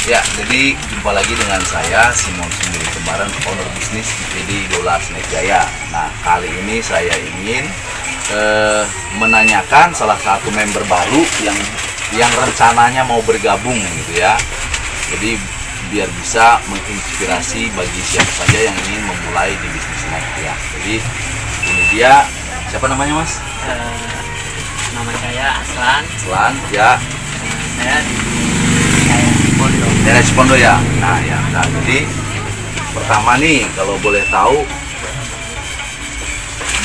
Ya, jadi jumpa lagi dengan saya Simon Sendiri Kembaran, owner bisnis di Dolar Snack Jaya. Nah, kali ini saya ingin menanyakan salah satu member baru yang rencananya mau bergabung gitu ya. Jadi biar bisa menginspirasi bagi siapa saja yang ingin memulai di bisnis snack ya. Jadi ini dia, siapa namanya Mas? Nama saya Aslan. Aslan ya. Saya di Cipondo. Daerah Cipondo ya. Nah ya, nah, jadi pertama nih kalau boleh tahu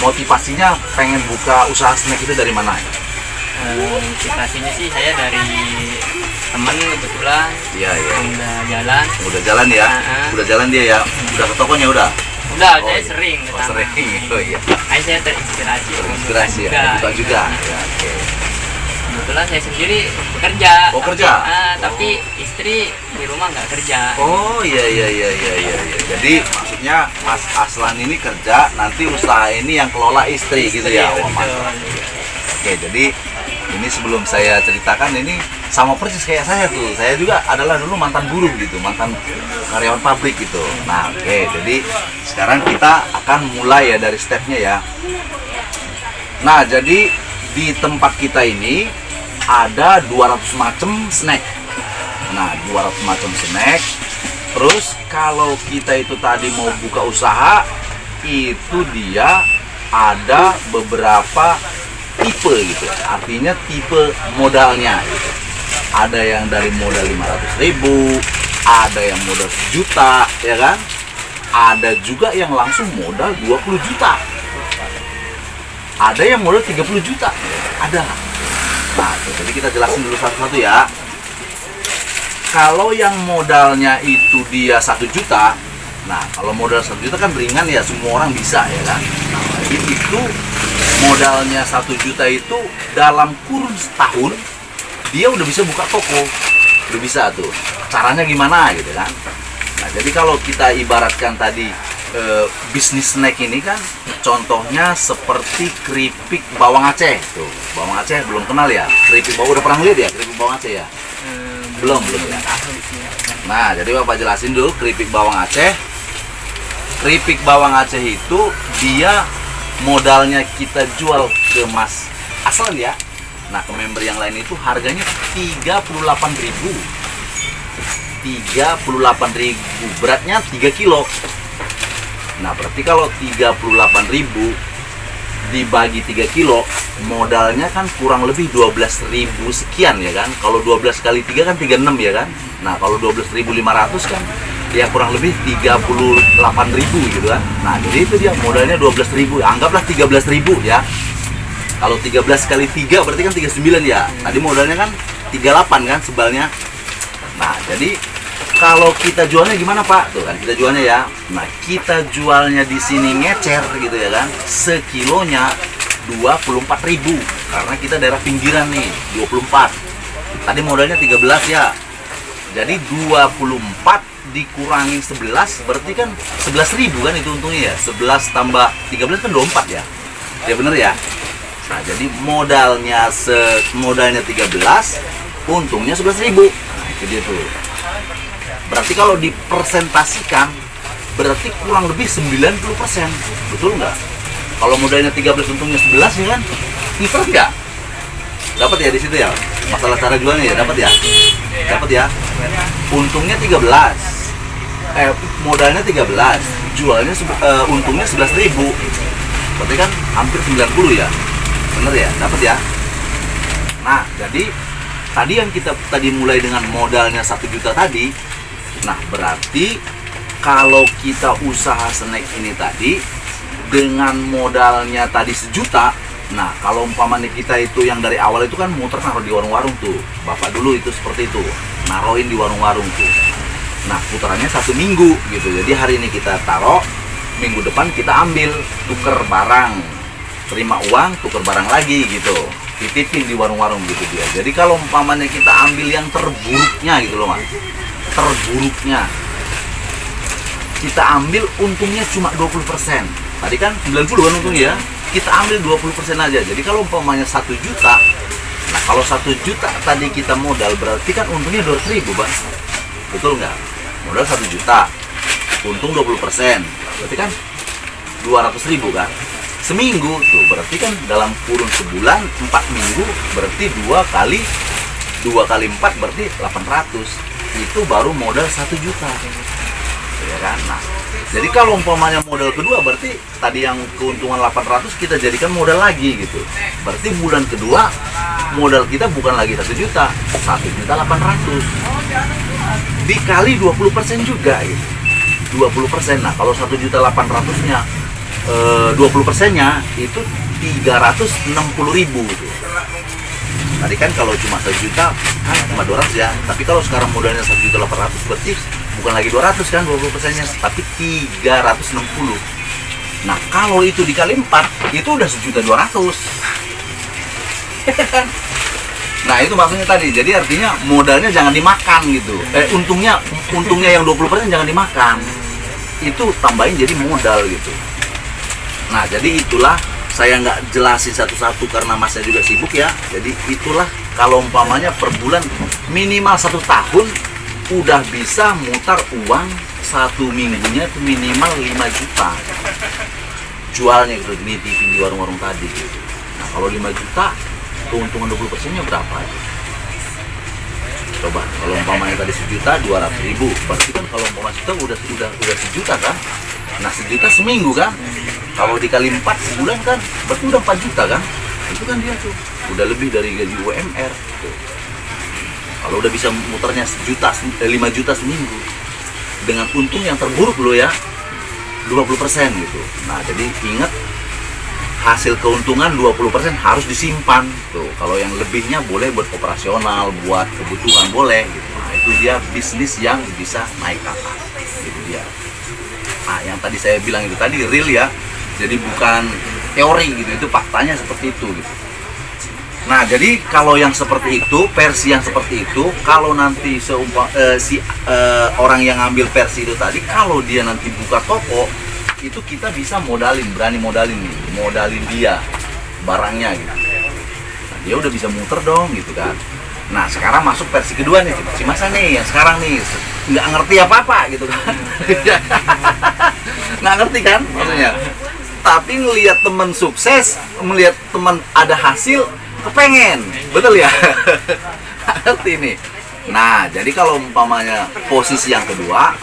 motivasinya pengen buka usaha snack itu dari mana ya? Motivasinya sih saya dari temen kebetulan. Iya ya. Udah jalan Ya. Uh-huh. Udah jalan dia ya. Udah ke tokonya udah. Udah, Oh, saya iya. sering ke Oh, sana. sering. Oh iya. Makanya saya terinspirasi. Inspirasi ya. Buka juga. Ya, oke. Kebetulan saya sendiri bekerja. Oh, kerja? Tapi istri di rumah nggak kerja. Oh iya. Jadi maksudnya Mas Aslan ini kerja, nanti usaha ini yang kelola istri gitu ya. Oh, Betul. mantap. Oke, jadi ini sebelum saya ceritakan ini sama persis kayak saya tuh. Saya juga adalah dulu mantan buruh gitu, mantan karyawan pabrik gitu. Nah, oke, jadi sekarang kita akan mulai ya dari stepnya ya. Nah, jadi di tempat kita ini ada 200 macam snack. Nah, 200 macam snack. Terus kalau kita itu tadi mau buka usaha, itu dia ada beberapa tipe gitu. Artinya tipe modalnya gitu. Ada yang dari modal 500.000, ada yang modal 1 juta, ya kan? Ada juga yang langsung modal 20 juta. Ada yang modal 30 juta. Ada. Nah, jadi kita jelasin dulu satu-satu ya. Kalau yang modalnya itu dia 1 juta, nah kalau modal 1 juta kan ringan ya, semua orang bisa ya kan. Nah, jadi itu modalnya 1 juta itu dalam kurun setahun dia udah bisa buka toko, udah bisa tuh. Caranya gimana gitu kan? Nah, jadi kalau kita ibaratkan tadi bisnis snack ini kan contohnya seperti keripik bawang Aceh tuh. Bawang Aceh belum kenal ya? Keripik bawang udah pernah lihat ya? Keripik bawang Aceh ya? Belum ya. Nah, jadi Bapak jelasin dulu keripik bawang Aceh. Keripik bawang Aceh itu dia modalnya kita jual ke Mas Aslan ya. Nah, ke member yang lain itu harganya 38.000. 38.000, beratnya 3 kilo. Nah, berarti kalau 38.000 dibagi 3 kilo, modalnya kan kurang lebih 12.000 sekian ya kan. Kalau 12 kali 3 kan 36 ya kan. Nah, kalau 12.500 kan ya kurang lebih 38.000 gitu kan. Nah, jadi itu dia modalnya 12.000. Anggaplah 13.000 ya. Kalau 13 kali 3 berarti kan 39 ya. Tadi modalnya kan 38 kan sebalnya. Nah, jadi kalau kita jualnya gimana Pak? Tuh kan kita jualnya ya. Nah, kita jualnya di sini ngecer gitu ya kan. Sekilonya 24.000 karena kita daerah pinggiran nih, 24. Tadi modalnya 13 ya. Jadi 24 dikurangi 11 berarti kan 11.000 kan itu untungnya ya. 11 tambah 13 kan 24 ya. Ya bener ya? Nah, jadi modalnya 13, untungnya 11.000. Nah, itu dia tuh. Berarti kalau dipresentasikan berarti kurang lebih 90%. Betul nggak? Kalau modalnya 13 untungnya 11 ya kan? Pinter nggak? Dapat ya di situ ya? Masalah cara jualnya ya dapat ya? Dapat ya? Untungnya 13. Modalnya 13, jualnya untungnya 11.000. Berarti kan hampir 90 ya. Bener ya? Dapat ya? Nah, jadi tadi yang kita tadi mulai dengan modalnya 1 juta tadi. Nah, berarti kalau kita usaha snack ini tadi dengan modalnya tadi 1 juta. Nah, kalau umpamanya kita itu yang dari awal itu kan muter naruh di warung-warung tuh. Bapak dulu itu seperti itu, naruhin di warung-warung tuh. Nah, putarannya 1 minggu gitu. Jadi hari ini kita taruh, minggu depan kita ambil, tuker barang, terima uang, tuker barang lagi gitu, titipin di warung-warung gitu dia. Jadi kalau umpamanya kita ambil yang terburuknya gitu loh Mas, terburuknya kita ambil untungnya cuma 20%. Tadi kan 90 kan untungnya ya, kita ambil 20% aja. Jadi kalau umpamanya 1 juta, nah kalau 1 juta tadi kita modal berarti kan untungnya 200.000 Bang. betul nggak? Modal 1 juta, untung 20%, berarti kan 200.000 kan? Seminggu tuh, berarti kan dalam kurun sebulan 4 minggu, berarti 2 kali 4 berarti 800. Itu baru modal 1 juta, ya kan? Nah, jadi kalau umpamanya modal kedua, berarti tadi yang keuntungan 800 kita jadikan modal lagi gitu. Berarti bulan kedua modal kita bukan lagi 1 juta, 1.800.000 dikali 20% juga gitu. 20%. Nah, kalau 1.800.000-nya 20%-nya itu 360.000 gitu. Tadi kan kalau cuma 1 juta kan cuma 200 ya. Tapi kalau sekarang modalnya 1.800.000 berarti bukan lagi 200 kan 20%-nya, tapi 360. Nah, kalau itu dikali 4 itu udah 1.200.000. Nah, itu maksudnya tadi. Jadi artinya modalnya jangan dimakan gitu. Untungnya yang 20% jangan dimakan. Itu tambahin jadi modal gitu. Nah, jadi itulah saya nggak jelasin satu-satu karena masnya juga sibuk ya. Jadi itulah kalau umpamanya per bulan minimal 1 tahun udah bisa mutar uang 1 minggunya itu minimal 5 juta. Jualnya gitu di TV, di warung-warung tadi gitu. Nah, kalau 5 juta keuntungan 20%-nya berapa? Coba kalau umpamanya tadi 1 juta 200.000, berarti kan kalau umpamanya udah 1 juta kan? Nah, 1 juta seminggu kan? Kalau dikali 4 sebulan kan berarti udah 4 juta kan? Itu kan dia tuh udah lebih dari gaji UMR tuh. Kalau udah bisa muternya 5 juta seminggu dengan untung yang terburuk loh ya 20% gitu. Nah, jadi ingat hasil keuntungan 20% harus disimpan tuh. Kalau yang lebihnya boleh buat operasional, buat kebutuhan boleh gitu. Nah, itu dia bisnis yang bisa naik ke atas. Itu dia. Nah, yang tadi saya bilang itu tadi real ya. Jadi bukan teori gitu, itu faktanya seperti itu gitu. Nah, jadi kalau yang seperti itu, versi yang seperti itu, kalau nanti orang yang ngambil versi itu tadi, kalau dia nanti buka toko, itu kita bisa berani modalin nih, modalin dia barangnya gitu. Nah, dia udah bisa muter dong gitu kan. Nah, sekarang masuk versi kedua nih, si Masa nih, yang sekarang nih nggak ngerti apa-apa gitu kan. Nggak ngerti kan maksudnya. Tapi ngelihat temen sukses, melihat temen ada hasil, kepengen, betul ya? Ngerti nih. Nah, jadi kalau umpamanya posisi yang kedua,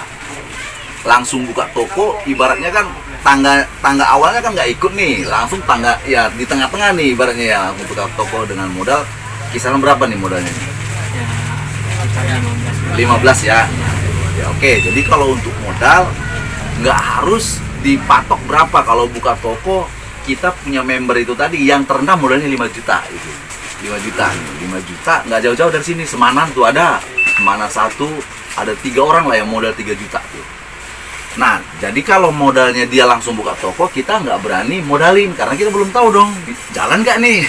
langsung buka toko, ibaratnya kan tangga awalnya kan nggak ikut nih, langsung tangga ya di tengah-tengah nih ibaratnya ya, langsung buka toko dengan modal kisaran berapa nih modalnya? Ya, 15 ya. Ya oke, jadi kalau untuk modal nggak harus dipatok berapa. Kalau buka toko kita punya member itu tadi yang terendah modalnya 5 juta itu. 5 juta nggak jauh-jauh dari sini, Semanan tuh ada Semanan 1 ada 3 orang lah yang modal 3 juta tuh. Nah, jadi kalau modalnya dia langsung buka toko, kita nggak berani modalin karena kita belum tahu dong jalan nggak nih,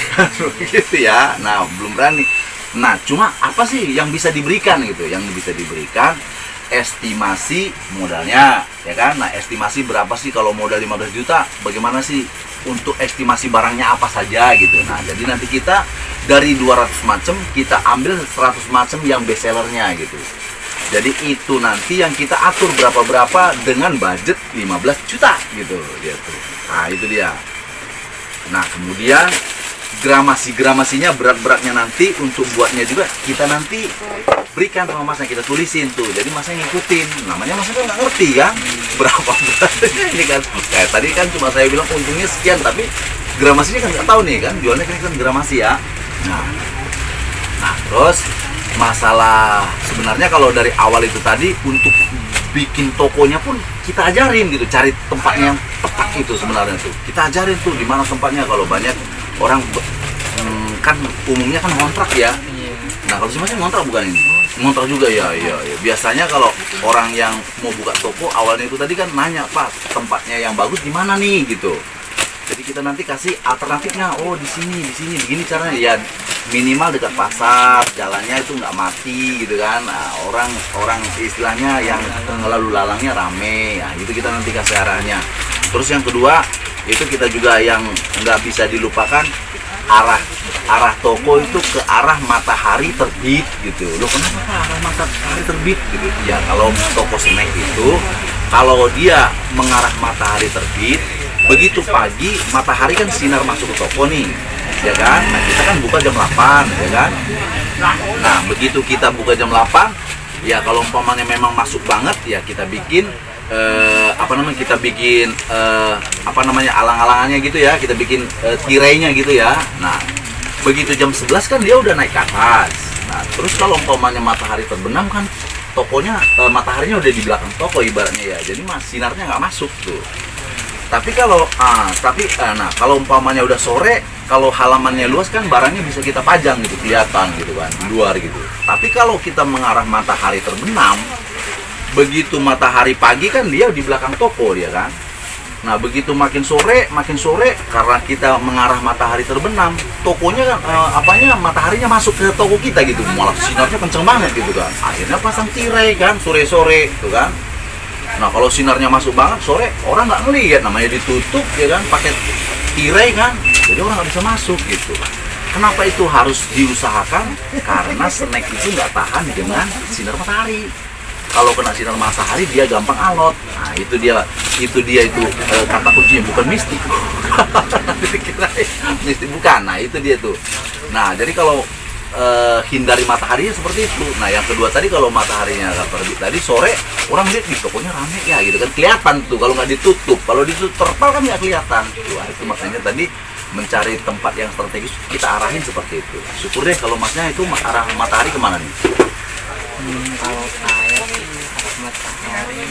gitu ya. Nah, belum berani. Nah, cuma apa sih yang bisa diberikan gitu? Yang bisa diberikan estimasi modalnya, ya kan? Nah, estimasi berapa sih kalau modal 15 juta? Bagaimana sih untuk estimasi barangnya apa saja gitu. Nah, jadi nanti kita dari 200 macam kita ambil 100 macam yang best sellernya gitu. Jadi itu nanti yang kita atur berapa-berapa dengan budget 15 juta gitu dia tuh. Nah, itu dia. Nah, kemudian gramasinya berat-beratnya nanti untuk buatnya juga kita nanti berikan sama masnya, kita tulisin tuh. Jadi masnya ngikutin. Namanya masnya kan nggak ngerti kan berapa beratnya ini kan. Kayak tadi kan cuma saya bilang untungnya sekian, tapi gramasinya kan nggak tahu nih kan. Jualnya kan gramasi ya. Nah, terus masalah sebenarnya kalau dari awal itu tadi untuk bikin tokonya pun kita ajarin gitu, cari tempatnya yang tepat itu sebenarnya tuh. Kita ajarin tuh di mana tempatnya. Kalau banyak orang kan umumnya kan ngontrak ya. Nah, kalau si Mas ngontrak bukan ini? Ngontrak juga ya, iya. Biasanya kalau orang yang mau buka toko awalnya itu tadi kan nanya, Pak, tempatnya yang bagus di mana nih gitu. Jadi kita nanti kasih alternatifnya, oh di sini, begini caranya ya, minimal dekat pasar, jalannya itu nggak mati gitu kan. Nah, orang istilahnya yang lalu lalangnya rame, nah itu kita nanti kasih arahnya. Terus yang kedua itu kita juga yang nggak bisa dilupakan arah arah toko itu ke arah matahari terbit gitu. Loh kenapa Pak arah matahari terbit gitu? Ya kalau toko snack itu kalau dia mengarah matahari terbit, begitu pagi matahari kan sinar masuk ke toko nih, ya kan? Nah kita kan buka jam 8, ya kan? Nah begitu kita buka jam 8, ya kalau umpamanya memang masuk banget, ya kita bikin kita bikin alang-alangannya gitu ya, kita bikin tirainya gitu ya. Nah begitu jam 11 kan dia udah naik ke atas. Nah terus kalau umpamanya matahari terbenam kan tokonya mataharinya udah di belakang toko ibaratnya ya, jadi sinarnya nggak masuk tuh. Tapi kalau kalau umpamanya udah sore, kalau halamannya luas kan barangnya bisa kita pajang gitu, kelihatan gitu kan di luar gitu. Tapi kalau kita mengarah matahari terbenam, begitu matahari pagi kan dia di belakang toko dia kan. Nah begitu makin sore karena kita mengarah matahari terbenam, tokonya kan mataharinya masuk ke toko kita gitu, malah sinarnya kenceng banget gitu kan. Akhirnya pasang tirai kan sore-sore gitu kan. Nah kalau sinarnya masuk banget sore, orang nggak ngelihat, namanya ditutup ya kan, pakai tirai kan, jadi orang nggak bisa masuk gitu. Kenapa itu harus diusahakan? Karena snack itu nggak tahan dengan sinar matahari. Kalau kena sinar matahari dia gampang alot. Nah itu dia kata kuncinya, bukan mistik. Dikira mistik, bukan. Nah itu dia tuh. Nah jadi kalau hindari matahari seperti itu. Nah yang kedua tadi, kalau mataharinya terbit tadi sore, orang lihat di tokonya rame ya gitu kan, kelihatan tuh kalau nggak ditutup. Kalau ditutup terpal kan nggak kelihatan. Wah itu makanya tadi mencari tempat yang strategis kita arahin seperti itu. Syukur deh kalau masnya itu arah matahari kemana nih? Kalau saya sih arah matahari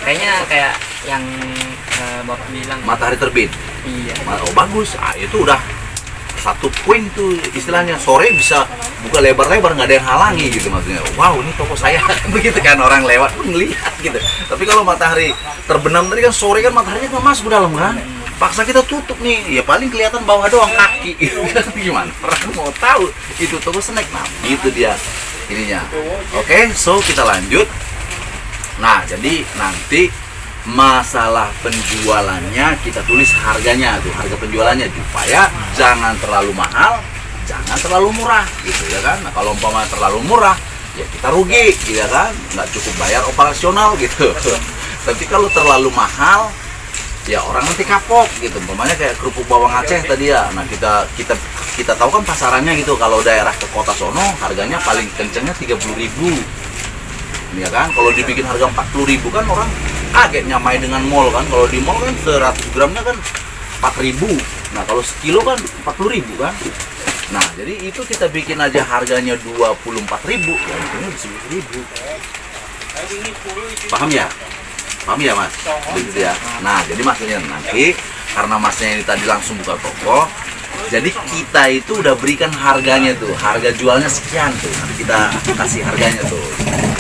kayaknya kayak yang Bapak bilang. Matahari terbit. Iya. Oh bagus. Ah itu udah satu poin tuh istilahnya. Sore bisa buka lebar-lebar, nggak ada yang halangi gitu maksudnya. Wow ini toko saya begitu kan, orang lewat pun ngelihat gitu. Tapi kalau matahari terbenam tadi kan sore kan mataharinya nggak masuk ke dalam kan. Paksa kita tutup nih, ya paling kelihatan bawah doang kaki. Gimana? Orang mau tahu itu toko snack. Nah itu dia ininya. Oke, so kita lanjut. Nah jadi nanti masalah penjualannya kita tulis harganya tuh, harga penjualannya supaya jangan terlalu mahal, jangan terlalu murah gitu ya kan. Nah kalau umpama terlalu murah ya kita rugi gitu ya kan, nggak cukup bayar operasional gitu. Tapi kalau terlalu mahal ya orang nanti kapok gitu. Umpamanya kayak kerupuk bawang Aceh tadi ya. Nah kita tahu kan pasarannya gitu, kalau daerah ke kota sono harganya paling kencengnya 30.000 ya kan. Kalau dibikin harga 40.000 kan orang kaget nyamai dengan mall kan. Kalau di mall kan 100 gramnya kan 4.000. Nah kalau sekilo kan 40.000 kan. Nah jadi itu kita bikin aja harganya 24.000 ya, itu 10.000. Paham ya? Paham ya mas? Begitu ya. Nah jadi maksudnya nanti karena masnya ini tadi langsung buka toko, jadi kita itu udah berikan harganya tuh, harga jualnya sekian tuh, nanti kita kasih harganya tuh,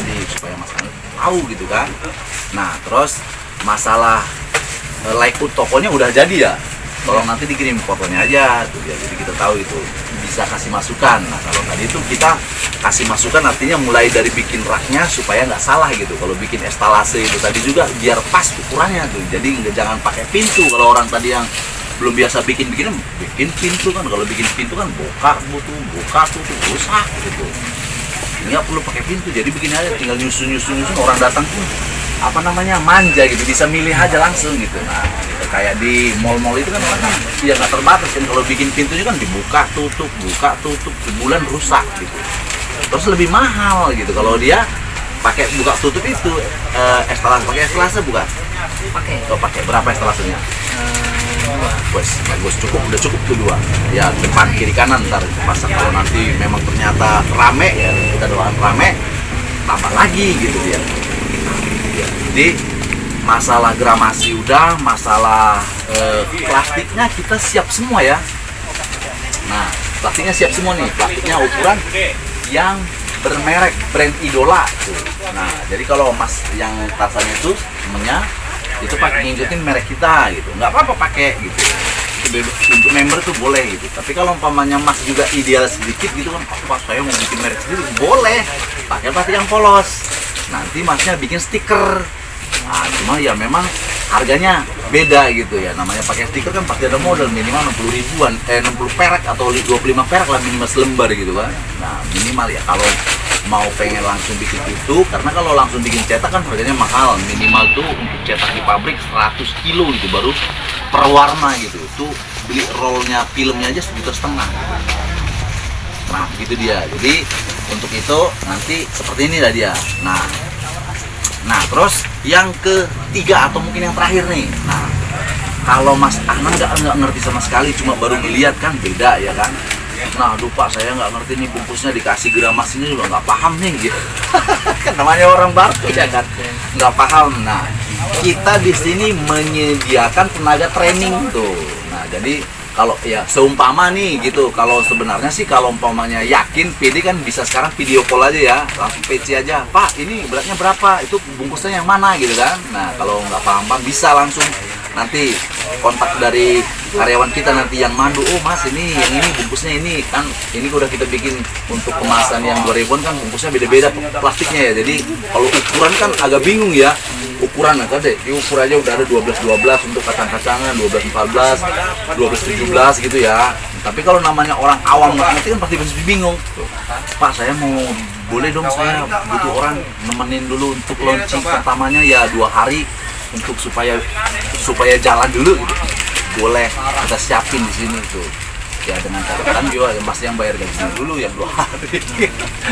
jadi supaya mas tahu gitu kan. Nah terus masalah layout tokonya udah jadi ya, tolong nanti dikirim fotonya aja tuh ya, jadi kita tahu itu bisa kasih masukan. Nah kalau tadi itu kita kasih masukan artinya mulai dari bikin raknya supaya nggak salah gitu. Kalau bikin estalase itu tadi juga biar pas ukurannya tuh, jadi jangan pakai pintu. Kalau orang tadi yang belum biasa bikin pintu kan, kalau bikin pintu kan buka tutup rusak gitu. Ini nggak perlu pakai pintu, jadi bikin aja tinggal nyusun orang datang pun manja gitu, bisa milih aja langsung gitu. Nah gitu. Kayak di mall-mall itu kan orang kan ya nggak terbatas kan, kalau bikin pintunya kan buka tutup sebulan rusak gitu. Terus lebih mahal gitu kalau dia pakai buka tutup itu estalase. Pakai estalase bukan? Pakai berapa estalasenya? Bagus, udah cukup tuh 2 ya, depan kiri kanan ntar pasang. Kalau nanti memang ternyata rame ya kita doakan rame, tambah lagi gitu dia. Ya, jadi masalah gramasi udah, masalah plastiknya kita siap semua ya. Nah plastiknya siap semua nih, plastiknya ukuran yang bermerek brand idola tuh. Nah jadi kalau mas yang tasanya itu temennya itu pakai ngikutin merek kita gitu, nggak apa-apa pakai gitu. Untuk member tuh boleh gitu. Tapi kalau umpamanya mas juga ideal sedikit gitu kan, pak saya mau bikin merek sendiri, boleh pakai plastik yang polos. Nanti masnya bikin stiker. Nah cuma ya memang harganya beda gitu ya. Namanya pakai stiker kan pasti ada modal minimal 60 ribuan, 60 perak atau 25 perak lah minimal selembar gitu kan. Nah minimal ya kalau mau pengen langsung bikin itu, karena kalau langsung bikin cetak kan harganya mahal. Minimal tuh untuk cetak di pabrik 100 kilo gitu baru per warna gitu. Itu beli rollnya filmnya aja 1,5 juta gitu. Nah gitu dia. Jadi untuk itu nanti seperti ini lah dia. Nah terus yang ketiga atau mungkin yang terakhir nih. Nah kalau Mas Ahmad nggak ngerti sama sekali, cuma baru melihat kan beda ya kan. Nah aduh Pak, saya nggak ngerti nih bungkusnya dikasih gramasinya juga nggak paham nih gitu. Kan namanya orang baru ya kan, nggak paham. Nah kita di sini menyediakan tenaga training tuh. Nah jadi kalau ya seumpama nih gitu, kalau sebenarnya sih kalau umpamanya yakin PD kan bisa sekarang video call aja ya, langsung PC aja, Pak ini beratnya berapa, itu bungkusnya yang mana gitu kan. Nah kalau nggak paham bisa langsung nanti kontak dari karyawan kita nanti yang mandu, oh Mas ini yang ini bungkusnya ini kan, ini udah kita bikin untuk kemasan yang 2000-an kan bungkusnya beda-beda plastiknya ya. Jadi kalau ukuran kan agak bingung ya, ukuran kan deh, diukur aja udah ada 12-12 untuk kacang-kacangan, 12-14, 12-17 gitu ya. Tapi kalau namanya orang awam nggak ngerti kan pasti bingung. Pak saya mau, boleh dong saya butuh orang nemenin dulu untuk launching pertamanya ya 2 hari untuk supaya jalan dulu gitu. Boleh kita siapin di sini tuh ya, dengan catatan juga Mas yang bayar gajinya dulu yang 2 hari.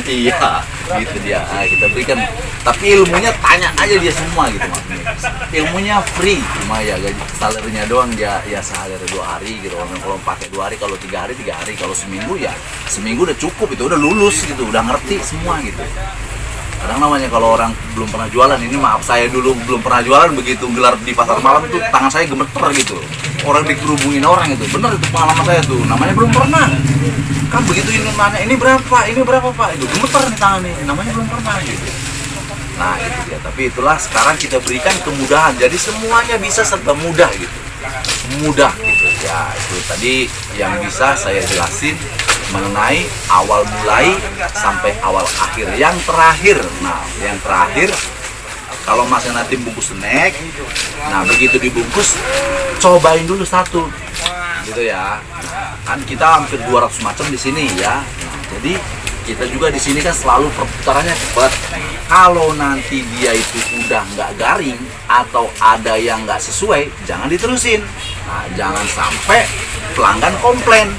Iya gitu dia. Nah, kita berikan, tapi ilmunya tanya aja dia semua gitu maksudnya. Ilmunya free, cuma ya gaji salarinya doang ya sehari 2 hari gitu. Kalau pakai 2 hari, kalau 3 hari 3 hari, kalau seminggu ya seminggu udah cukup, itu udah lulus gitu, udah ngerti semua gitu. Kadang namanya kalau orang belum pernah jualan, ini maaf saya dulu belum pernah jualan, begitu gelar di pasar malam tuh tangan saya gemeter gitu. Orang dikerubungin orang itu, bener itu pengalaman saya tuh, namanya belum pernah. Kan begitu ini nanya, ini berapa Pak, itu gemeter nih tangan nih, namanya belum pernah gitu. Nah itu dia, tapi itulah sekarang kita berikan kemudahan, jadi semuanya bisa serba mudah gitu. Mudah gitu ya, itu tadi yang bisa saya jelasin mengenai awal mulai sampai awal akhir. Yang terakhir, nah yang terakhir kalau Masnya nanti bungkus snack, nah begitu dibungkus cobain dulu satu gitu ya. Nah, kan kita hampir 200 macam di sini ya. Nah, jadi kita juga di sini kan selalu perputarannya cepat. Kalau nanti dia itu udah nggak garing atau ada yang nggak sesuai, jangan diterusin. Nah, jangan sampai pelanggan komplain.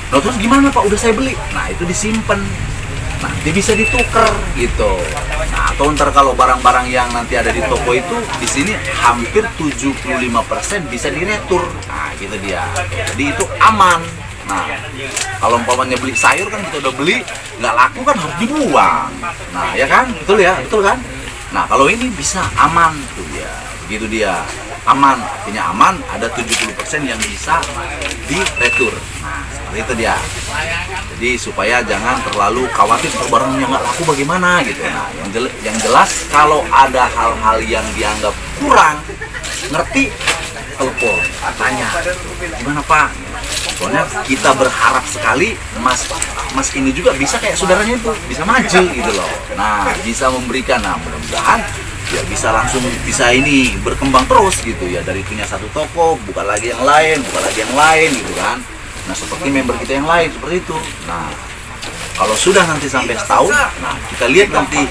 Nah terus gimana Pak, udah saya beli? Nah itu disimpan, nanti bisa ditukar gitu. Nah atau ntar kalau barang-barang yang nanti ada di toko itu, di sini hampir 75% bisa diretur. Nah gitu dia, jadi itu aman. Nah kalau umpamanya beli sayur kan kita udah beli, nggak laku kan harus dibuang. Nah ya kan, betul ya, betul kan? Nah kalau ini bisa aman tuh ya, begitu dia. Aman, artinya aman, ada 70% yang bisa diretur. Nah, seperti itu dia. Jadi supaya jangan terlalu khawatir barangnya nggak laku bagaimana gitu. Nah, yang jelas kalau ada hal-hal yang dianggap kurang ngerti, telepon, tanya, gimana Pak? Soalnya kita berharap sekali Mas ini juga bisa kayak saudaranya itu, bisa maju gitu loh. Nah, bisa memberikan, nah mudah-mudahan ya bisa langsung bisa ini berkembang terus gitu ya, dari punya satu toko buka lagi yang lain gitu kan. Nah seperti member kita yang lain seperti itu. Nah kalau sudah nanti sampai setahun, nah kita lihat nanti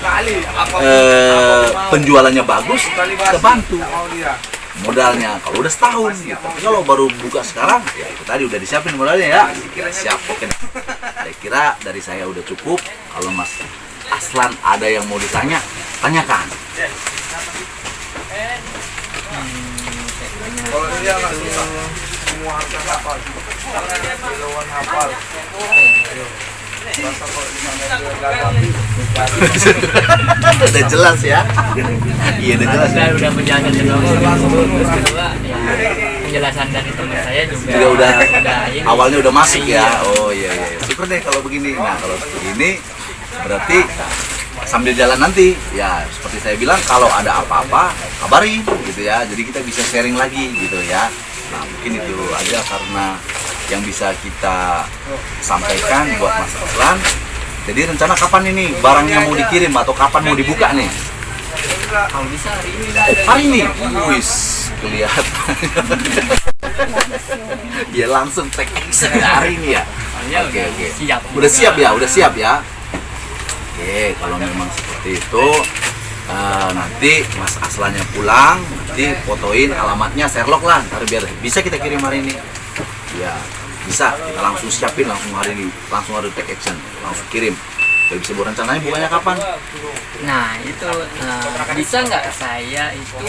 penjualannya bagus, kita bantu modalnya kalau udah setahun gitu. Tapi kalau baru buka sekarang ya itu tadi udah disiapin modalnya ya, kira siap. Oke, saya kira dari saya udah cukup. Kalau Mas Aslan ada yang mau ditanya, tanyakan. Kalau dia nggak susah, semua harga hafal, kiloan hafal. Masa kalau Udah jelas ya. Iya udah jelas. Saya udah menjaga terus kedua ya, penjelasan dari teman saya juga udah ini. awalnya udah masuk ya. Oh iya. Syukur deh kalau begini. Nah kalau begini berarti sambil jalan nanti ya seperti saya bilang, kalau ada apa-apa kabarin gitu ya, jadi kita bisa sharing lagi gitu ya. Nah mungkin itu aja karena yang bisa kita sampaikan buat Mas Aslan. Jadi rencana kapan ini barangnya mau dikirim atau kapan mau dibuka nih? Kalau bisa hari ini. Hari ini, wis kelihatan. Ya langsung take action hari ini ya. Soalnya Oke, udah oke. siap. Udah siap ya, udah siap ya. Oke, kalau memang seperti itu, nanti Mas Aslannya pulang, nanti fotoin alamatnya Sherlock lah, ntar biar bisa kita kirim hari ini. Ya, bisa. Kita langsung siapin langsung hari ini, langsung ada take action, langsung kirim. Udah bisa buat rencananya bukanya kapan? Nah itu bisa nggak saya itu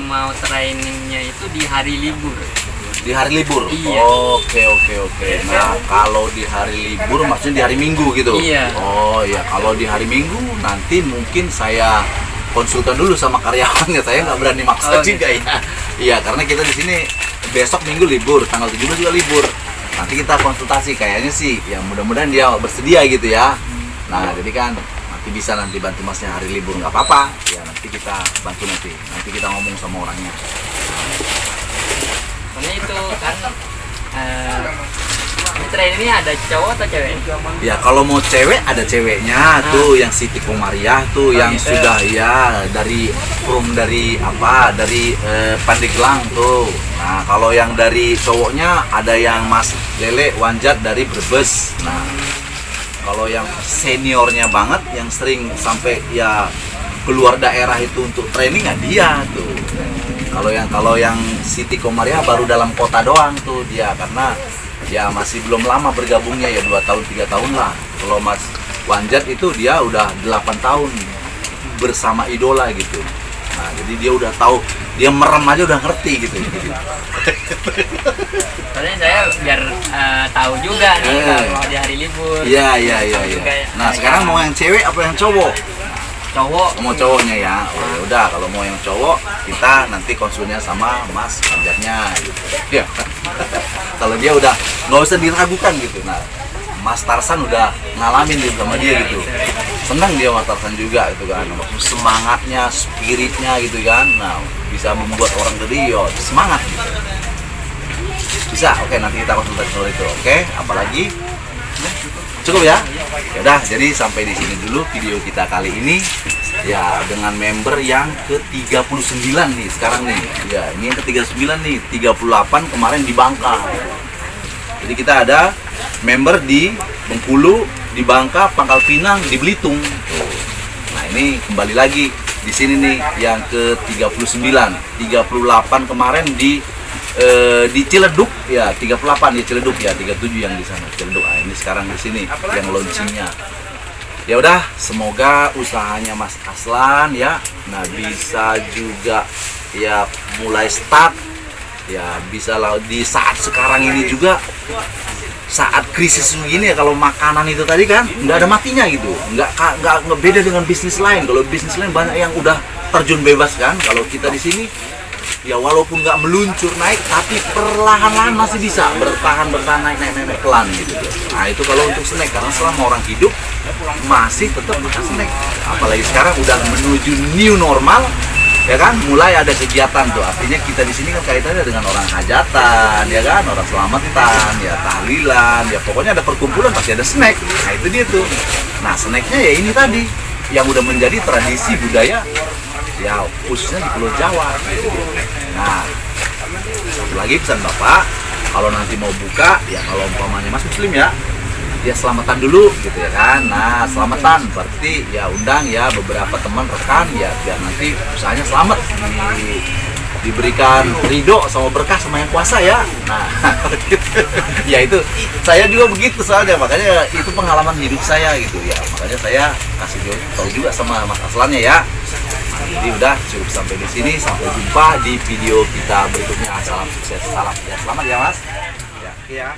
mau trainingnya itu di hari libur? Di hari libur? Iya. Oke. Nah, kalau di hari libur maksudnya di hari Minggu gitu? Iya. Oh iya, kalau di hari Minggu nanti mungkin saya konsultan dulu sama karyawannya. Saya nggak berani maksa juga ya. Iya, karena kita di sini besok Minggu libur, tanggal 17 juga libur. Nanti kita konsultasi, kayaknya sih ya mudah-mudahan dia bersedia gitu ya. Nah, jadi kan nanti bisa nanti bantu Masnya hari libur nggak apa-apa. Ya nanti kita bantu nanti kita ngomong sama orangnya. Soalnya itu kan di train ini ada cowok atau cewek? Ya kalau mau cewek ada ceweknya tuh yang Siti Komariah tuh yang gitu. sudah ya dari Pandeglang tuh. Nah kalau yang dari cowoknya ada yang Mas Lele Wanjat dari Brebes. Nah kalau yang seniornya banget yang sering sampai ya keluar daerah itu untuk training ya dia tuh. Kalau yang Siti Komariah baru dalam kota doang tuh dia, karena ya masih belum lama bergabungnya ya 2 tahun 3 tahun lah. Kalau Mas Wanjat itu dia udah 8 tahun bersama idola gitu. Nah jadi dia udah tahu, dia merem aja udah ngerti gitu. Soalnya saya biar tahu juga nih kalau di hari libur. Iya. Nah sekarang mau yang cewek apa yang cowok? Cowok. Mau cowoknya ya. Oh ya udah, kalau mau yang cowok kita nanti konsulnya sama Mas Wanjatnya gitu. Ya. Kalau dia udah nggak usah diragukan gitu. Nah Mas Tarsan udah ngalamin gitu sama dia gitu. Senang dia Mas Tarsan juga gitu kan. Semangatnya, spiritnya gitu kan. Nah bisa membuat orang jadi yo semangat gitu. Bisa, oke nanti kita konsultasi soal itu. Oke, apalagi? Cukup ya? Yaudah, jadi sampai di sini dulu video kita kali ini. Ya, dengan member yang ke-39 nih sekarang nih. Ya, ini yang ke-39 nih, 38 kemarin di Bangka. Jadi kita ada member di Bengkulu, di Bangka, Pangkal Pinang, di Belitung. Tuh. Nah, ini kembali lagi di sini nih yang ke-39. 38 kemarin di Ciledug ya, 38 di Ciledug ya, 37 yang di sana Ciledug. Nah, ini sekarang di sini yang launchingnya. Ya udah, semoga usahanya Mas Aslan ya, nah bisa juga ya mulai start ya, bisa lah di saat sekarang ini juga saat krisis begini ya. Kalau makanan itu tadi kan nggak ada matinya gitu, nggak beda dengan bisnis lain. Kalau bisnis lain banyak yang udah terjun bebas kan, kalau kita di sini ya walaupun nggak meluncur naik tapi perlahan-lahan masih bisa bertahan naik pelan gitu. Nah itu kalau untuk snack, karena selama orang hidup masih tetap makan snack. Apalagi sekarang udah menuju new normal ya kan, mulai ada kegiatan tuh. Artinya kita di sini kan kaitannya dengan orang hajatan ya kan, orang selamatan ya, tahlilan ya, pokoknya ada perkumpulan pasti ada snack. Nah itu dia tuh. Nah snacknya ya ini tadi yang udah menjadi tradisi budaya ya, khususnya di Pulau Jawa. Nah, satu lagi pesan Bapak, kalau nanti mau buka, ya kalau umpamanya Mas Muslim ya, dia selamatan dulu gitu ya kan. Nah, selamatan berarti ya undang ya beberapa teman rekan ya, biar nanti usahanya selamat, diberikan ridho sama berkah sama yang kuasa ya. Nah, ya itu saya juga begitu soalnya, makanya itu pengalaman hidup saya gitu ya. Makanya saya kasih tahu juga sama Mas Aslannya ya. Nah, jadi udah cukup sampai di sini, sampai jumpa di video kita berikutnya. Salam sukses, salam ya, selamat ya Mas. Ya.